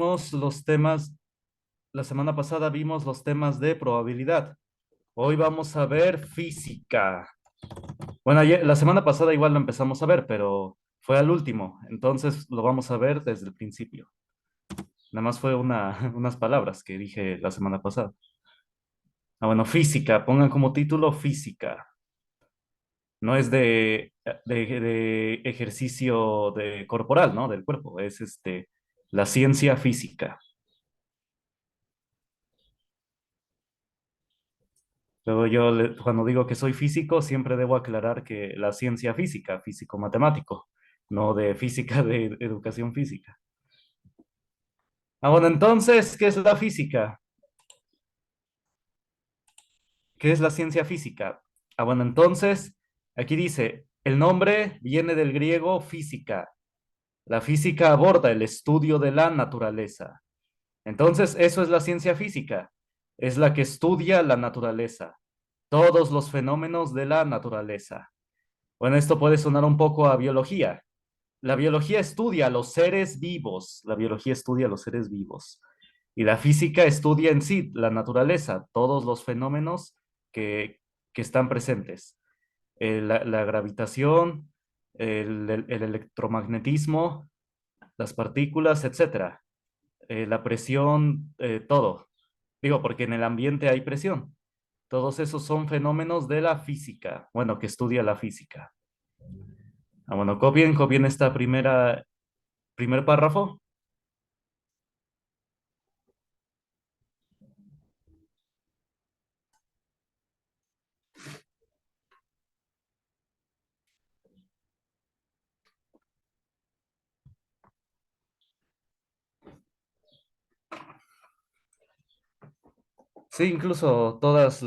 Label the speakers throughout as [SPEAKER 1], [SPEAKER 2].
[SPEAKER 1] Vimos los temas, la semana pasada vimos los temas de probabilidad. Hoy vamos a ver física. Bueno, la semana pasada igual lo empezamos a ver, pero fue al último, entonces lo vamos a ver desde el principio. Nada más fue unas palabras que dije la semana pasada. Bueno, física, pongan como título física. No es de ejercicio de corporal, ¿no? Del cuerpo, es la ciencia física. Luego cuando digo que soy físico, siempre debo aclarar que la ciencia física, físico-matemático, no de física de educación física. Bueno, entonces, ¿qué es la física? ¿Qué es la ciencia física? Bueno, entonces, aquí dice, el nombre viene del griego física. La física aborda el estudio de la naturaleza. Entonces, eso es la ciencia física. Es la que estudia la naturaleza, todos los fenómenos de la naturaleza. Bueno, esto puede sonar un poco a biología. La biología estudia a los seres vivos. La biología estudia a los seres vivos. Y la física estudia en sí la naturaleza, todos los fenómenos que, que están presentes. La gravitación, el electromagnetismo, las partículas, etcétera. La presión, todo. Digo, porque en el ambiente hay presión. Todos esos son fenómenos de la física, bueno, que estudia la física. Bueno, copien esta primer párrafo. Sí, incluso todas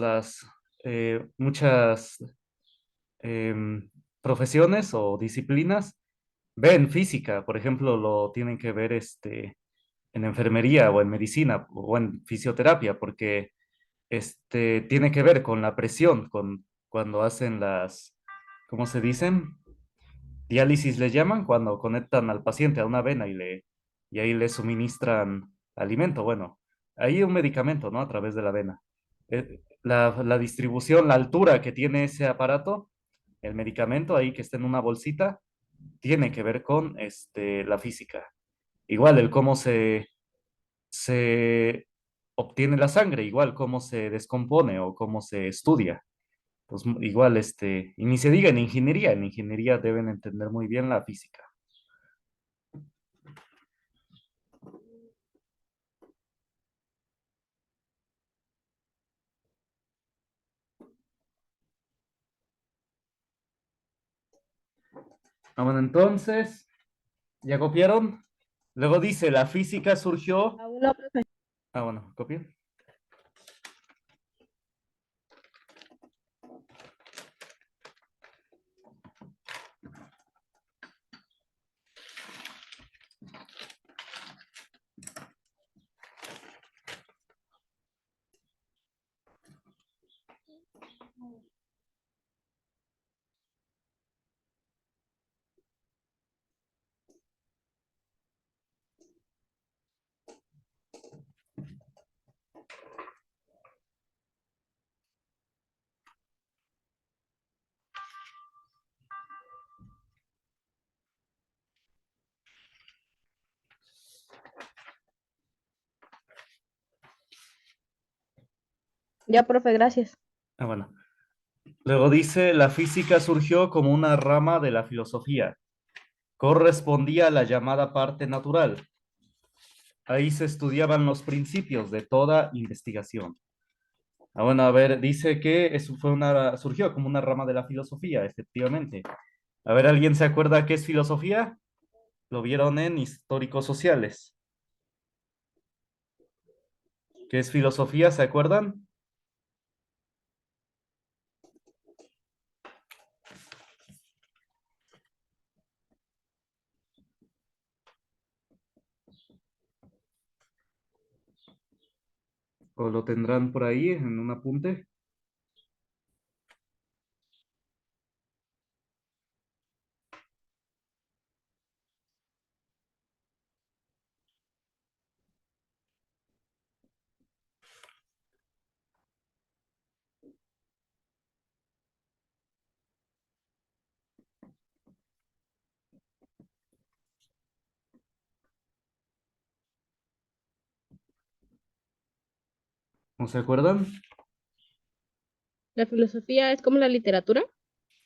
[SPEAKER 1] muchas profesiones o disciplinas ven física, por ejemplo, lo tienen que ver en enfermería o en medicina o en fisioterapia, porque tiene que ver con la presión, con cuando hacen ¿cómo se dicen? Diálisis les llaman, cuando conectan al paciente a una vena y ahí le suministran alimento, bueno, ahí un medicamento, ¿no? A través de la vena. La distribución, la altura que tiene ese aparato, el medicamento ahí que está en una bolsita, tiene que ver con la física. Igual el cómo se obtiene la sangre, igual cómo se descompone o cómo se estudia. Pues igual, y ni se diga en ingeniería deben entender muy bien la física. Bueno, entonces, ¿ya copiaron? Luego dice, la física surgió.
[SPEAKER 2] Aún no, profe.
[SPEAKER 1] Bueno, copien.
[SPEAKER 2] Ya, profe, gracias.
[SPEAKER 1] Bueno. Luego dice, la física surgió como una rama de la filosofía. Correspondía a la llamada parte natural. Ahí se estudiaban los principios de toda investigación. Bueno, a ver, dice que eso surgió como una rama de la filosofía, efectivamente. A ver, ¿alguien se acuerda qué es filosofía? Lo vieron en históricos sociales. ¿Qué es filosofía? ¿Se acuerdan? ¿O lo tendrán por ahí en un apunte? ¿No se acuerdan?
[SPEAKER 2] La filosofía es como la literatura.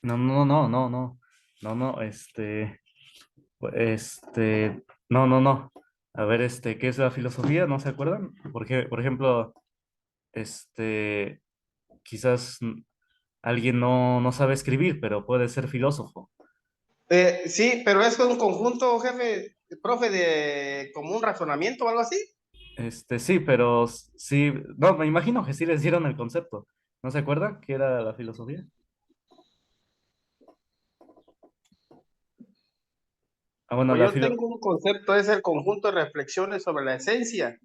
[SPEAKER 1] No, no, no, no, no, no, no, no, no, no. A ver, ¿qué es la filosofía? ¿No se acuerdan? Porque, por ejemplo, este, quizás alguien no sabe escribir, pero puede ser filósofo.
[SPEAKER 3] Sí, pero es un conjunto, jefe, profe, de como un razonamiento o algo así.
[SPEAKER 1] Sí, pero sí, no, me imagino que sí les dieron el concepto. ¿No se acuerdan qué era la filosofía? Ah, bueno,
[SPEAKER 3] Pues yo tengo un concepto, es el conjunto de reflexiones sobre la esencia,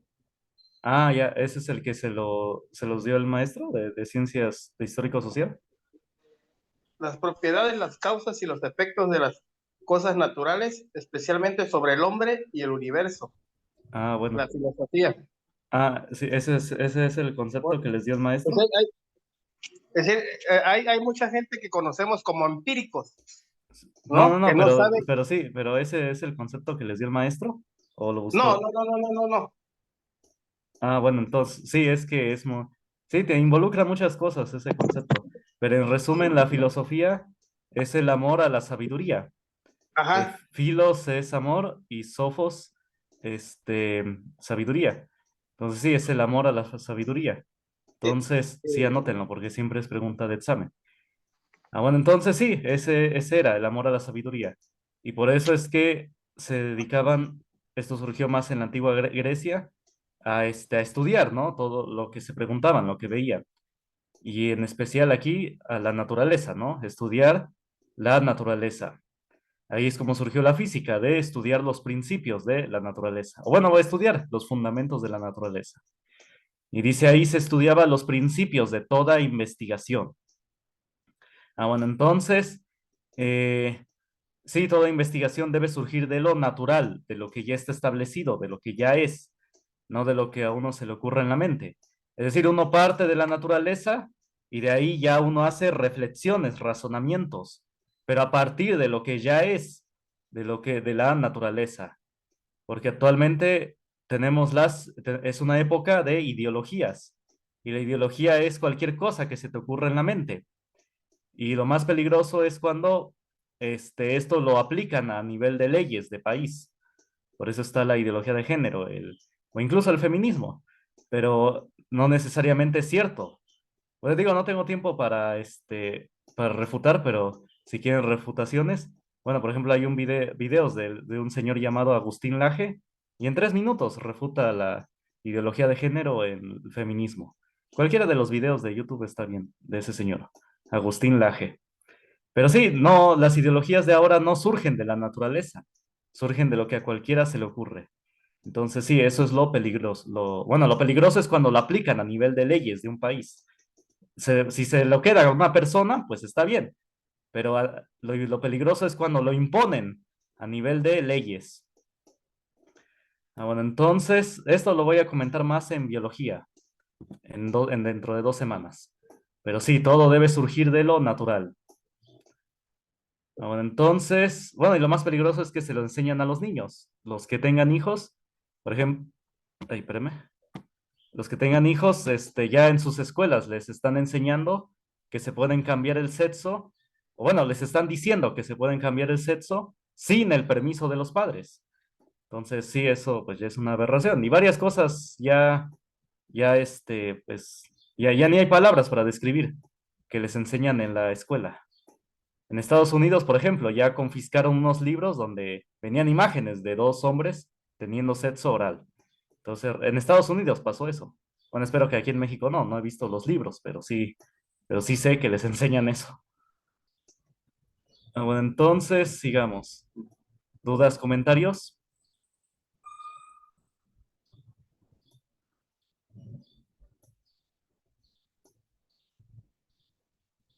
[SPEAKER 1] ya, ese es el que se los dio el maestro de ciencias de histórico social.
[SPEAKER 3] las propiedades, las causas y los efectos de las cosas naturales, especialmente sobre el hombre y el universo,
[SPEAKER 1] Ah,
[SPEAKER 3] la
[SPEAKER 1] bueno.
[SPEAKER 3] filosofía.
[SPEAKER 1] Ah, sí, ese es el concepto
[SPEAKER 3] Bueno,
[SPEAKER 1] que les dio el
[SPEAKER 3] pues
[SPEAKER 1] maestro.
[SPEAKER 3] es decir, hay mucha gente que conocemos como empíricos,
[SPEAKER 1] No, no,
[SPEAKER 3] ¿no? Que
[SPEAKER 1] no,
[SPEAKER 3] no sabe.
[SPEAKER 1] pero sí, pero ese es el concepto que les dio el maestro, o lo
[SPEAKER 3] No,
[SPEAKER 1] buscó.
[SPEAKER 3] no, no, no, no, no, no.
[SPEAKER 1] Ah, bueno, entonces, sí, es que sí, te involucra muchas cosas ese concepto, pero en resumen, la filosofía es el amor a la sabiduría.
[SPEAKER 3] Ajá.
[SPEAKER 1] Filos es amor y sofos, sabiduría. Entonces, sí, es el amor a la sabiduría.
[SPEAKER 3] Eh,
[SPEAKER 1] Entonces, sí,
[SPEAKER 3] eh,
[SPEAKER 1] anótenlo, porque siempre es pregunta de examen. Ah, bueno, entonces sí, ese era el amor a la sabiduría. Y por eso es que se dedicaban, esto surgió más en la antigua Grecia, a estudiar, ¿no? Todo lo que se preguntaban, lo que veían. Y en especial aquí a la naturaleza, ¿no? Estudiar la naturaleza. Ahí es como surgió la física, de estudiar los principios de la naturaleza. O bueno, voy a estudiar los fundamentos de la naturaleza. Y dice ahí se estudiaba los principios de toda investigación. Ah, bueno, entonces, eh, sí, toda investigación debe surgir de lo natural, de lo que ya está establecido, de lo que ya es, no de lo que a uno se le ocurre en la mente. Es decir, uno parte de la naturaleza y de ahí ya uno hace reflexiones, razonamientos, pero a partir de lo que ya es, de la naturaleza, porque actualmente es una época de ideologías y la ideología es cualquier cosa que se te ocurra en la mente. Y lo más peligroso es cuando esto lo aplican a nivel de leyes de país. Por eso está la ideología de género, o incluso el feminismo, pero no necesariamente es cierto. Pues digo, no tengo tiempo para refutar, pero si quieren refutaciones, bueno, por ejemplo, hay videos de un señor llamado Agustín Laje, y en 3 minutos refuta la ideología de género en el feminismo. Cualquiera de los videos de YouTube está bien, de ese señor, Agustín Laje. Pero sí, no, las ideologías de ahora no surgen de la naturaleza, surgen de lo que a cualquiera se le ocurre. Entonces, sí, eso es lo peligroso. Bueno, lo peligroso es cuando lo aplican a nivel de leyes de un país. Si se lo queda a una persona, pues está bien, pero lo peligroso es cuando lo imponen a nivel de leyes. Ah, bueno, entonces, esto lo voy a comentar más en biología, dentro de 2 semanas. Pero sí, todo debe surgir de lo natural. Ah, bueno, entonces, bueno, y lo más peligroso es que se lo enseñan a los niños. Los que tengan hijos, por ejemplo, ay, espérame. Los que tengan hijos, ya en sus escuelas les están enseñando que se pueden cambiar el sexo, o bueno, les están diciendo que se pueden cambiar el sexo sin el permiso de los padres. Entonces, sí, eso pues ya es una aberración. Y varias cosas pues, ya ni hay palabras para describir que les enseñan en la escuela. En Estados Unidos, por ejemplo, ya confiscaron unos libros donde venían imágenes de 2 hombres teniendo sexo oral. Entonces, en Estados Unidos pasó eso. Bueno, espero que aquí en México no he visto los libros, pero sí sé que les enseñan eso. Ah, bueno, entonces, sigamos. ¿Dudas, comentarios?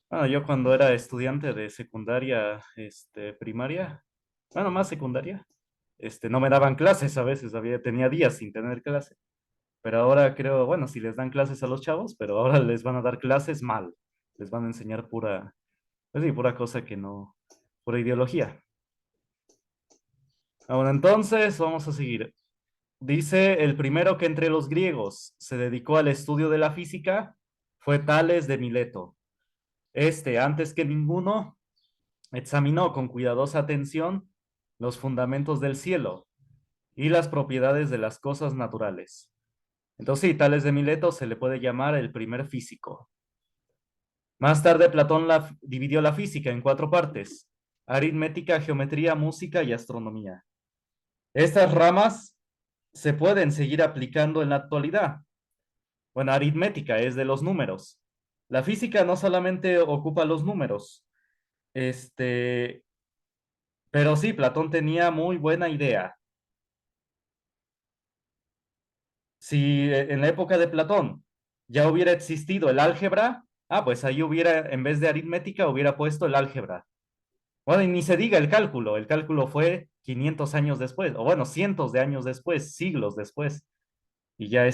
[SPEAKER 1] Bueno, yo cuando era estudiante de secundaria, primaria, bueno, más secundaria, no me daban clases a veces, tenía días sin tener clase. Pero ahora creo, bueno, si les dan clases a los chavos, pero ahora les van a dar clases mal. Les van a enseñar pues sí, pura cosa que no, pura ideología. Ah, bueno, entonces vamos a seguir. Dice, el primero que entre los griegos se dedicó al estudio de la física fue Tales de Mileto. Este, antes que ninguno, examinó con cuidadosa atención los fundamentos del cielo y las propiedades de las cosas naturales. Entonces, sí, Tales de Mileto se le puede llamar el primer físico. Más tarde, Platón dividió la física en cuatro partes: aritmética, geometría, música y astronomía. Estas ramas se pueden seguir aplicando en la actualidad. Bueno, aritmética es de los números. La física no solamente ocupa los números, este, pero sí, Platón tenía muy buena idea. Si en la época de Platón ya hubiera existido el álgebra, pues ahí hubiera, en vez de aritmética, hubiera puesto el álgebra. Bueno, y ni se diga el cálculo fue 500 años después, o bueno, cientos de años después, siglos después, y ya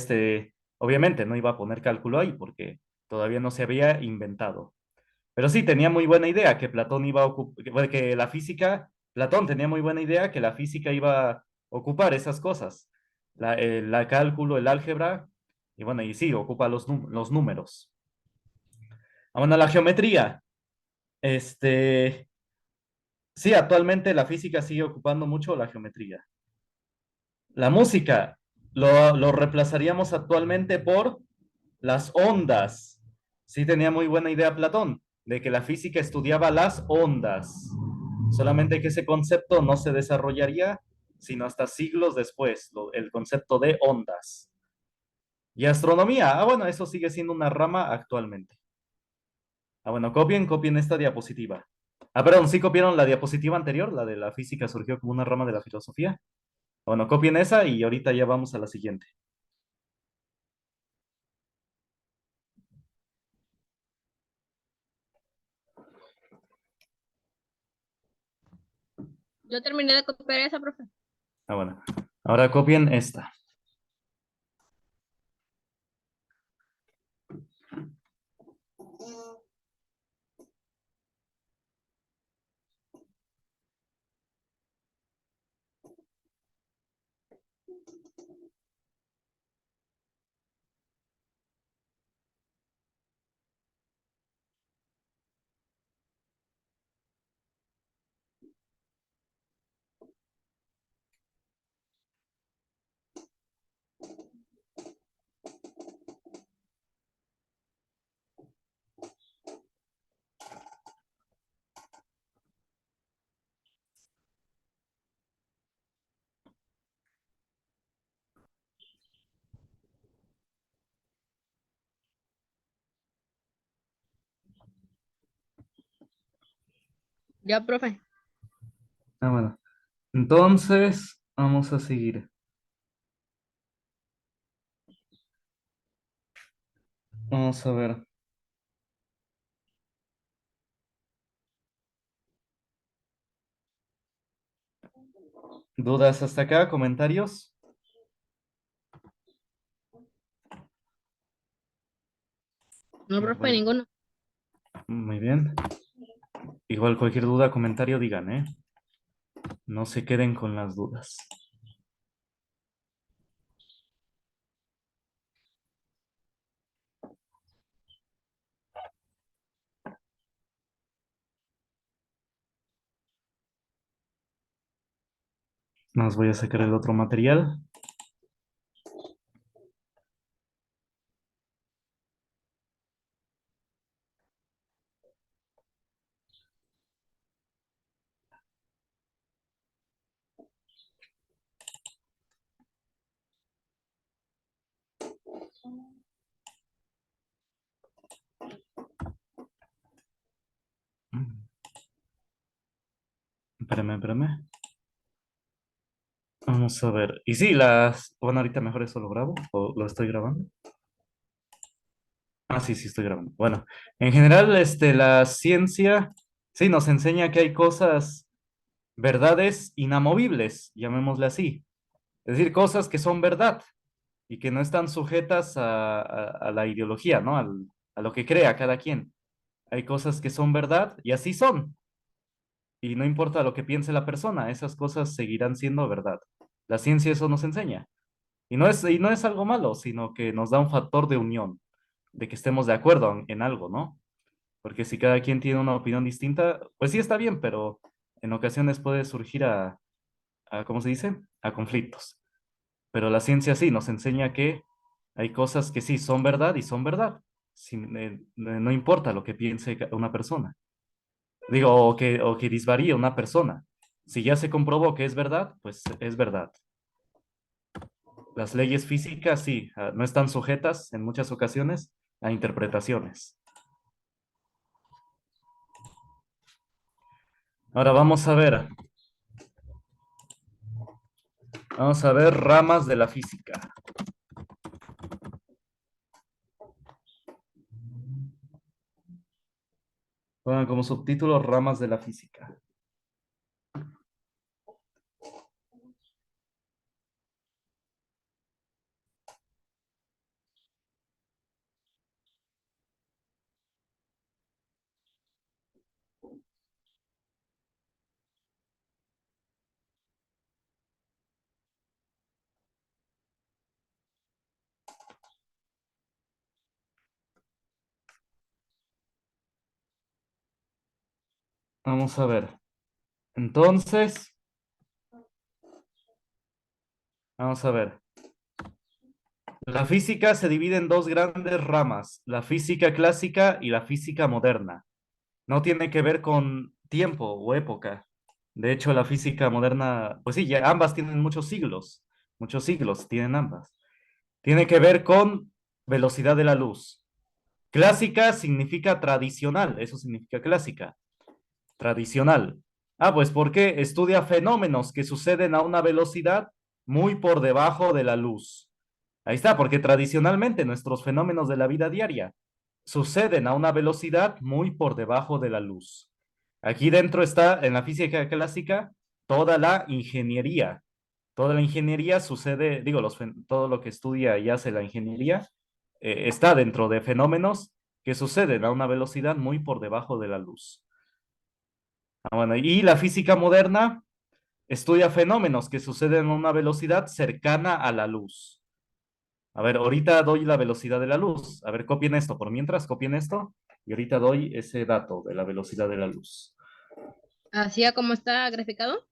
[SPEAKER 1] obviamente no iba a poner cálculo ahí porque todavía no se había inventado. Pero sí, tenía muy buena idea que Platón iba a ocupar, que la física, Platón tenía muy buena idea que la física iba a ocupar esas cosas, la cálculo, el álgebra, y bueno, y sí, ocupa los números. Bueno, la geometría, este, sí, actualmente la física sigue ocupando mucho la geometría. La música lo reemplazaríamos actualmente por las ondas. Sí tenía muy buena idea Platón, de que la física estudiaba las ondas. Solamente que ese concepto no se desarrollaría sino hasta siglos después, el concepto de ondas. Y astronomía, bueno, eso sigue siendo una rama actualmente. Bueno, copien esta diapositiva. Perdón, sí copiaron la diapositiva anterior, la de la física surgió como una rama de la filosofía. Bueno, copien esa y ahorita ya vamos a la siguiente.
[SPEAKER 2] Yo terminé de copiar esa, profe.
[SPEAKER 1] Bueno, ahora copien esta.
[SPEAKER 2] Ya, profe.
[SPEAKER 1] Bueno. Entonces, vamos a seguir. Vamos a ver. ¿Dudas hasta acá? ¿Comentarios?
[SPEAKER 2] No, profe, ninguno.
[SPEAKER 1] Muy bien. Igual cualquier duda, comentario, digan, ¿eh? No se queden con las dudas. Más voy a sacar el otro material. Espérame. Vamos a ver. Y sí, bueno, ahorita mejor eso lo grabo o lo estoy grabando. Sí, estoy grabando. Bueno, en general, la ciencia, sí, nos enseña que hay cosas, verdades inamovibles, llamémosle así. Es decir, cosas que son verdad y que no están sujetas a la ideología, ¿no? A lo que crea cada quien. Hay cosas que son verdad y así son. Y no importa lo que piense la persona, esas cosas seguirán siendo verdad. La ciencia eso nos enseña. Y no es algo malo, sino que nos da un factor de unión, de que estemos de acuerdo en algo, ¿no? Porque si cada quien tiene una opinión distinta, pues sí está bien, pero en ocasiones puede surgir ¿cómo se dice? A conflictos. Pero la ciencia sí nos enseña que hay cosas que sí son verdad y son verdad. No importa lo que piense una persona. Digo, o que disvaríe una persona. Si ya se comprobó que es verdad, pues es verdad. Las leyes físicas sí, no están sujetas en muchas ocasiones a interpretaciones. Ahora vamos a ver ramas de la física. Pongan como subtítulo ramas de la física. Vamos a ver. Entonces, vamos a ver. La física se divide en dos grandes ramas, la física clásica y la física moderna. No tiene que ver con tiempo o época. De hecho, la física moderna, pues sí, ambas tienen muchos siglos tienen ambas. Tiene que ver con velocidad de la luz. Clásica significa tradicional, eso significa clásica, tradicional. Pues porque estudia fenómenos que suceden a una velocidad muy por debajo de la luz. Ahí está, porque tradicionalmente nuestros fenómenos de la vida diaria suceden a una velocidad muy por debajo de la luz. Aquí dentro está, en la física clásica, toda la ingeniería. Toda la ingeniería sucede, digo, todo lo que estudia y hace la ingeniería está dentro de fenómenos que suceden a una velocidad muy por debajo de la luz. Bueno, y la física moderna estudia fenómenos que suceden a una velocidad cercana a la luz. A ver, ahorita doy la velocidad de la luz. A ver, copien esto. Por mientras, copien esto. Y ahorita doy ese dato de la velocidad de la luz.
[SPEAKER 2] Así a como está graficado.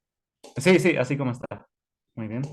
[SPEAKER 1] Sí, sí, así como está. Muy bien.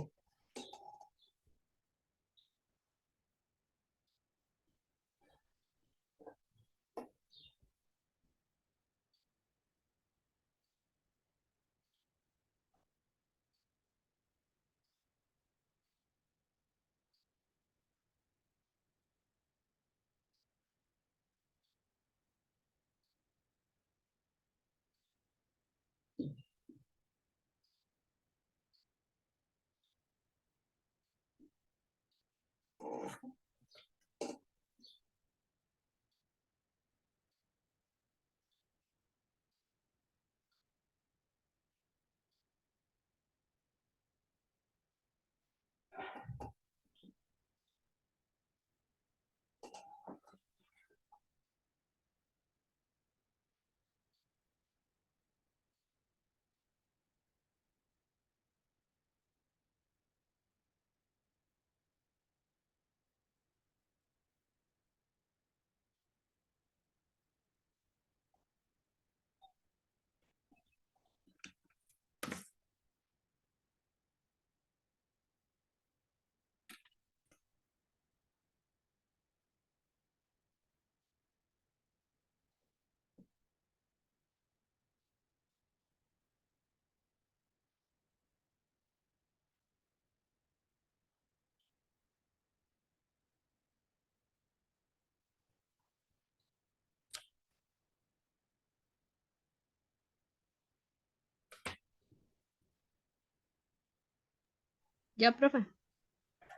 [SPEAKER 2] Ya, profe.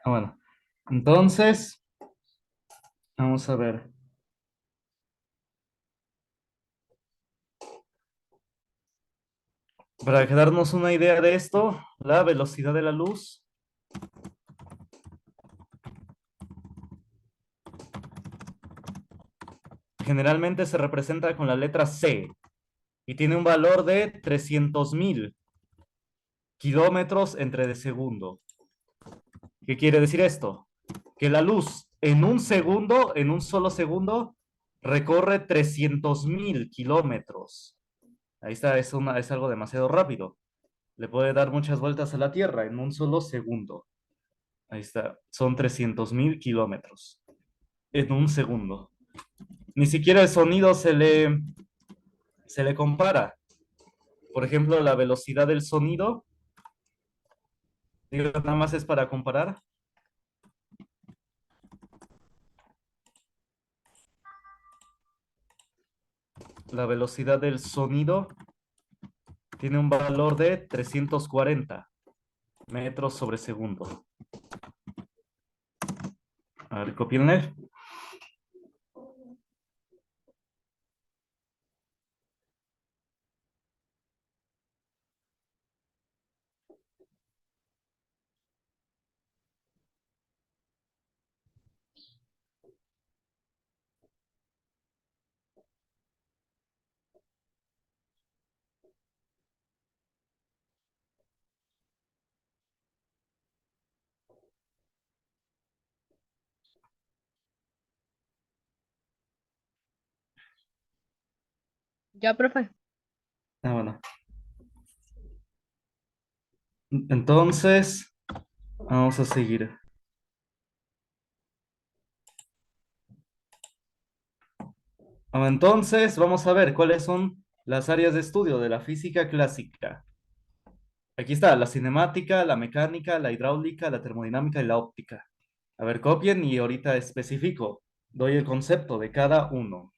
[SPEAKER 1] Bueno, entonces, vamos a ver. Para darnos una idea de esto, la velocidad de la luz generalmente se representa con la letra C y tiene un valor de 300.000 kilómetros entre de segundo. ¿Qué quiere decir esto? Que la luz en un segundo, en un solo segundo, recorre 300.000 kilómetros. Ahí está, es algo demasiado rápido. Le puede dar muchas vueltas a la Tierra en un solo segundo. Ahí está, son 300.000 kilómetros en un segundo. Ni siquiera el sonido se le compara. Por ejemplo, la velocidad del sonido, digo, nada más es para comparar. La velocidad del sonido tiene un valor de 340 metros sobre segundo. A ver, copienle.
[SPEAKER 2] Ya, profe.
[SPEAKER 1] Bueno. Entonces, vamos a seguir. Entonces, vamos a ver cuáles son las áreas de estudio de la física clásica. Aquí está, la cinemática, la mecánica, la hidráulica, la termodinámica y la óptica. A ver, copien y ahorita especifico. Doy el concepto de cada uno.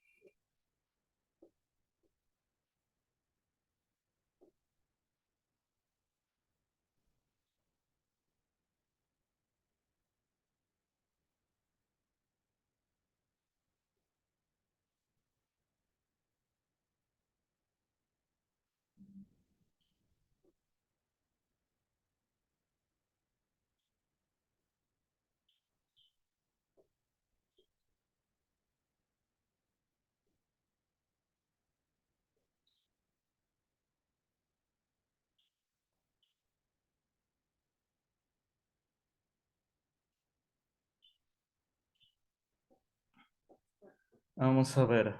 [SPEAKER 1] Vamos a ver.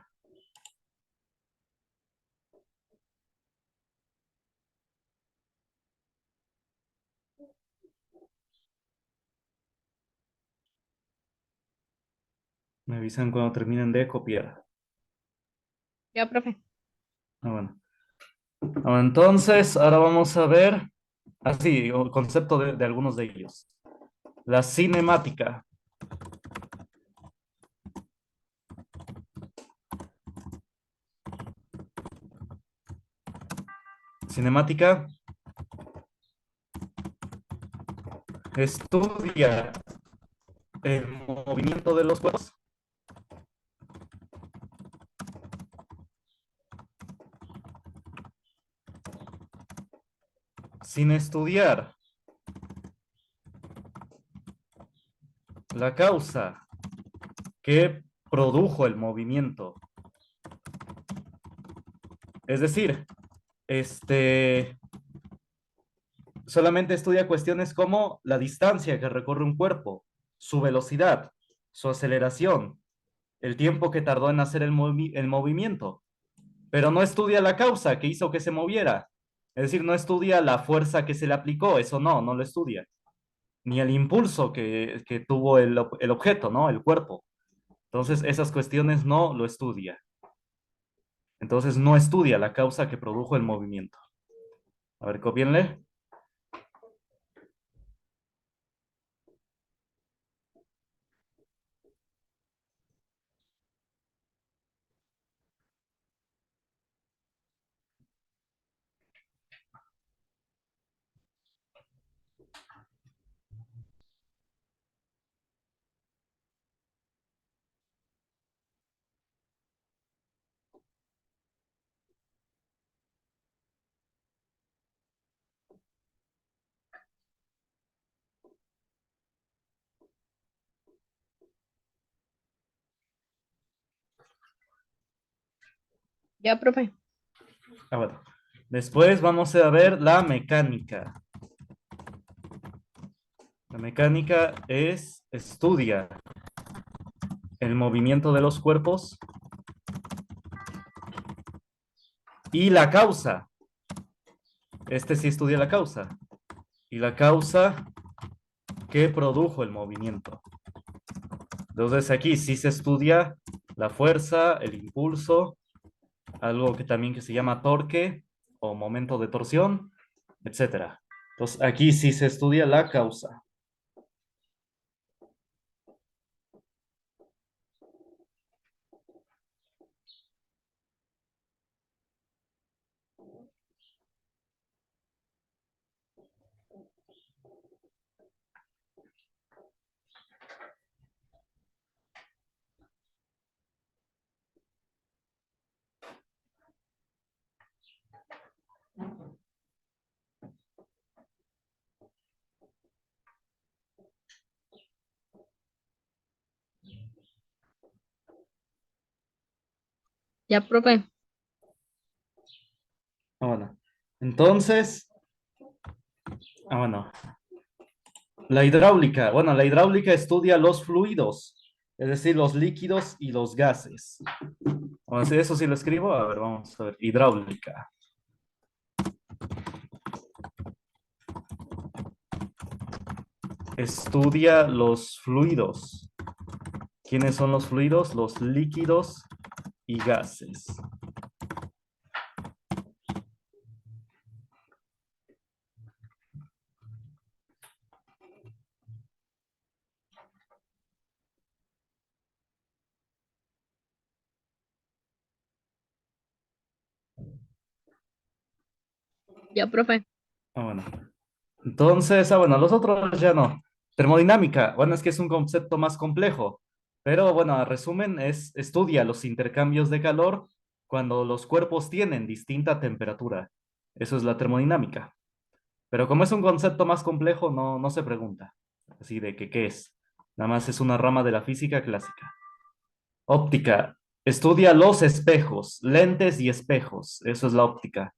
[SPEAKER 1] Me avisan cuando terminen de copiar.
[SPEAKER 2] Ya, profe.
[SPEAKER 1] Bueno. Entonces, ahora vamos a ver, así, el concepto de algunos de ellos. La cinemática. Cinemática estudia el movimiento de los cuerpos sin estudiar la causa que produjo el movimiento. Es decir, solamente estudia cuestiones como la distancia que recorre un cuerpo, su velocidad, su aceleración, el tiempo que tardó en hacer el movimiento, pero no estudia la causa que hizo que se moviera. Es decir, no estudia la fuerza que se le aplicó, eso no lo estudia. Ni el impulso que tuvo el objeto, ¿no? El cuerpo. Entonces, esas cuestiones no lo estudia. Entonces, no estudia la causa que produjo el movimiento. A ver, copienle.
[SPEAKER 2] Ya, profe.
[SPEAKER 1] Bueno. Después vamos a ver la mecánica. La mecánica estudia el movimiento de los cuerpos y la causa. Este sí estudia la causa. Y la causa que produjo el movimiento. Entonces aquí sí se estudia la fuerza, el impulso, algo que también que se llama torque o momento de torsión, etcétera. Entonces aquí sí se estudia la causa.
[SPEAKER 2] Ya, profe.
[SPEAKER 1] Bueno, entonces, bueno, la hidráulica. Bueno, la hidráulica estudia los fluidos, es decir, los líquidos y los gases. Bueno, si eso sí lo escribo, a ver, vamos a ver. Hidráulica. Estudia los fluidos. ¿Quiénes son los fluidos? Los líquidos y gases.
[SPEAKER 2] Ya, profe.
[SPEAKER 1] Bueno, entonces, bueno, los otros ya no. Termodinámica, bueno, es que es un concepto más complejo, pero bueno, a resumen, estudia los intercambios de calor cuando los cuerpos tienen distinta temperatura. Eso es la termodinámica. Pero como es un concepto más complejo, no se pregunta. Así de que, ¿qué es? Nada más es una rama de la física clásica. Óptica, estudia los espejos, lentes y espejos. Eso es la óptica.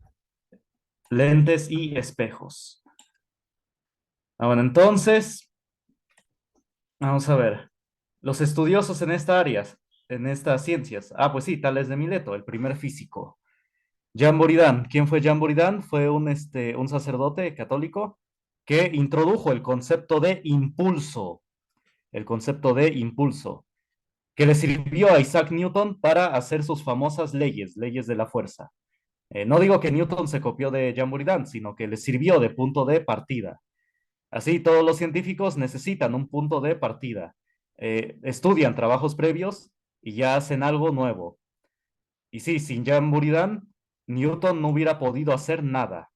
[SPEAKER 1] Lentes y espejos. Bueno, entonces, vamos a ver. Los estudiosos en esta área, en estas ciencias. Ah, pues sí, Tales de Mileto, el primer físico. Jean Buridan. ¿Quién fue Jean Buridan? Fue un sacerdote católico que introdujo el concepto de impulso. El concepto de impulso, que le sirvió a Isaac Newton para hacer sus famosas leyes, leyes de la fuerza. No digo que Newton se copió de Jean Buridan, sino que le sirvió de punto de partida. Así, todos los científicos necesitan un punto de partida. Estudian trabajos previos y ya hacen algo nuevo. Y sí, sin Jean Buridan, Newton no hubiera podido hacer nada.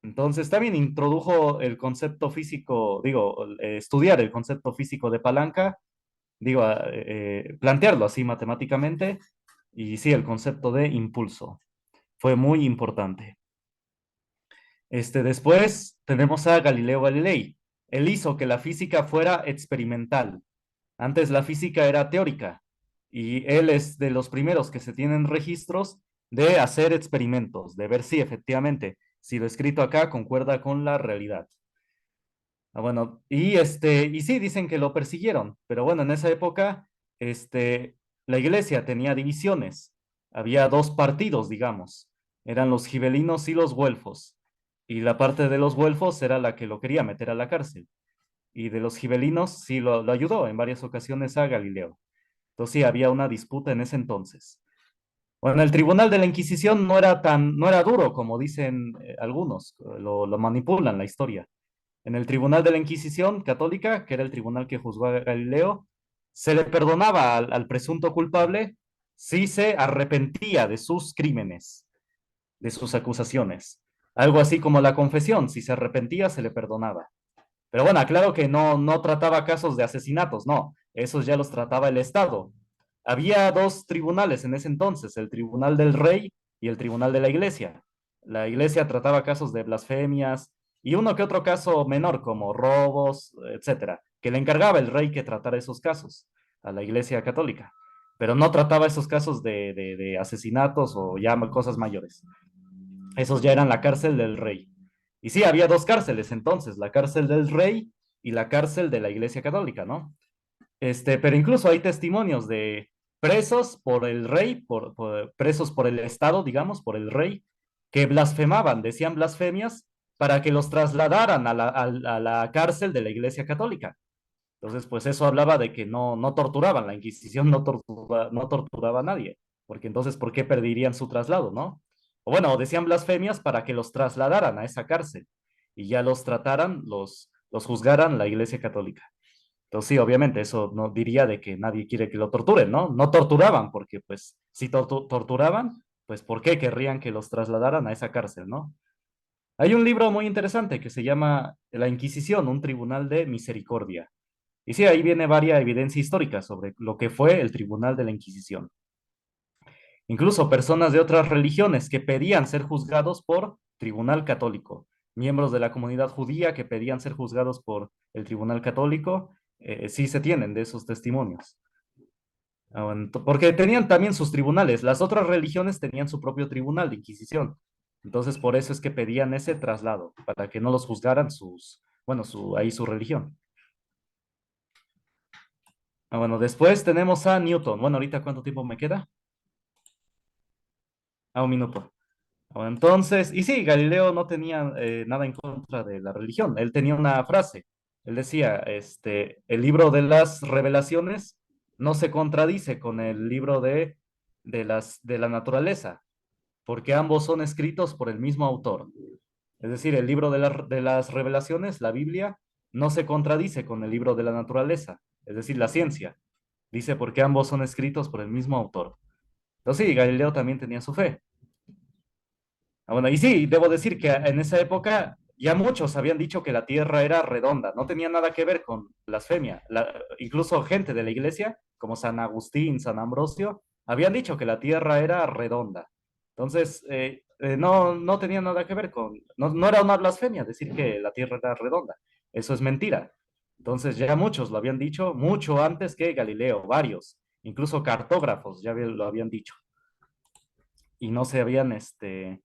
[SPEAKER 1] Entonces, también introdujo el concepto físico, digo, estudiar el concepto físico de palanca, digo, plantearlo así matemáticamente, y sí, el concepto de impulso fue muy importante. Después tenemos a Galileo Galilei. Él hizo que la física fuera experimental. Antes la física era teórica y él es de los primeros que se tienen registros de hacer experimentos, de ver si efectivamente, si lo escrito acá concuerda con la realidad. Bueno, y sí, dicen que lo persiguieron, pero bueno, en esa época, la iglesia tenía divisiones. Había dos partidos, digamos. Eran los gibelinos y los güelfos. Y la parte de los güelfos era la que lo quería meter a la cárcel. Y de los gibelinos sí lo ayudó en varias ocasiones a Galileo. Entonces sí, había una disputa en ese entonces. Bueno, el tribunal de la Inquisición no era duro como dicen algunos, lo manipulan la historia. En el tribunal de la Inquisición católica, que era el tribunal que juzgó a Galileo, se le perdonaba al presunto culpable si se arrepentía de sus crímenes, de sus acusaciones. Algo así como la confesión, si se arrepentía, se le perdonaba. Pero bueno, claro que no trataba casos de asesinatos, no, esos ya los trataba el Estado. Había dos tribunales en ese entonces, el Tribunal del Rey y el Tribunal de la Iglesia. La Iglesia trataba casos de blasfemias y uno que otro caso menor como robos, etcétera, que le encargaba el rey que tratara esos casos a la Iglesia Católica, pero no trataba esos casos de asesinatos o ya cosas mayores. Esos ya eran la cárcel del rey. Y sí, había dos cárceles entonces, la cárcel del rey y la cárcel de la Iglesia Católica, ¿no? Pero incluso hay testimonios de presos por el rey, presos por el Estado, digamos, por el rey, que blasfemaban, decían blasfemias para que los trasladaran a la cárcel de la Iglesia Católica. Entonces, pues eso hablaba de que no torturaban, la Inquisición no torturaba a nadie, porque entonces, ¿por qué perderían su traslado, no? O bueno, decían blasfemias para que los trasladaran a esa cárcel y ya los trataran, los juzgaran la Iglesia Católica. Entonces, sí, obviamente, eso no diría de que nadie quiere que lo torturen, ¿no? No torturaban, porque pues si torturaban, pues ¿por qué querrían que los trasladaran a esa cárcel, ¿no? Hay un libro muy interesante que se llama La Inquisición, un tribunal de misericordia. Y sí, ahí viene varia evidencia histórica sobre lo que fue el tribunal de la Inquisición. Incluso personas de otras religiones que pedían ser juzgados por tribunal católico, miembros de la comunidad judía que pedían ser juzgados por el tribunal católico, sí se tienen de esos testimonios. Porque tenían también sus tribunales, las otras religiones tenían su propio tribunal de Inquisición. Entonces, por eso es que pedían ese traslado, para que no los juzgaran ahí su religión. Bueno, después tenemos a Newton. Bueno, ahorita ¿cuánto tiempo me queda? Un minuto. Bueno, entonces, y sí, Galileo no tenía nada en contra de la religión. Él tenía una frase. Él decía, el libro de las revelaciones no se contradice con el libro de la naturaleza, porque ambos son escritos por el mismo autor. Es decir, el libro de las revelaciones, la Biblia, no se contradice con el libro de la naturaleza, es decir, la ciencia. Dice porque ambos son escritos por el mismo autor. Entonces sí, Galileo también tenía su fe. Bueno, y sí, debo decir que en esa época ya muchos habían dicho que la Tierra era redonda, no tenía nada que ver con blasfemia. Incluso gente de la iglesia, como San Agustín, San Ambrosio, habían dicho que la Tierra era redonda. Entonces, no tenía nada que ver no era una blasfemia decir que la Tierra era redonda. Eso es mentira. Entonces, ya muchos lo habían dicho mucho antes que Galileo, varios, incluso cartógrafos ya lo habían dicho. Y no se habían, no se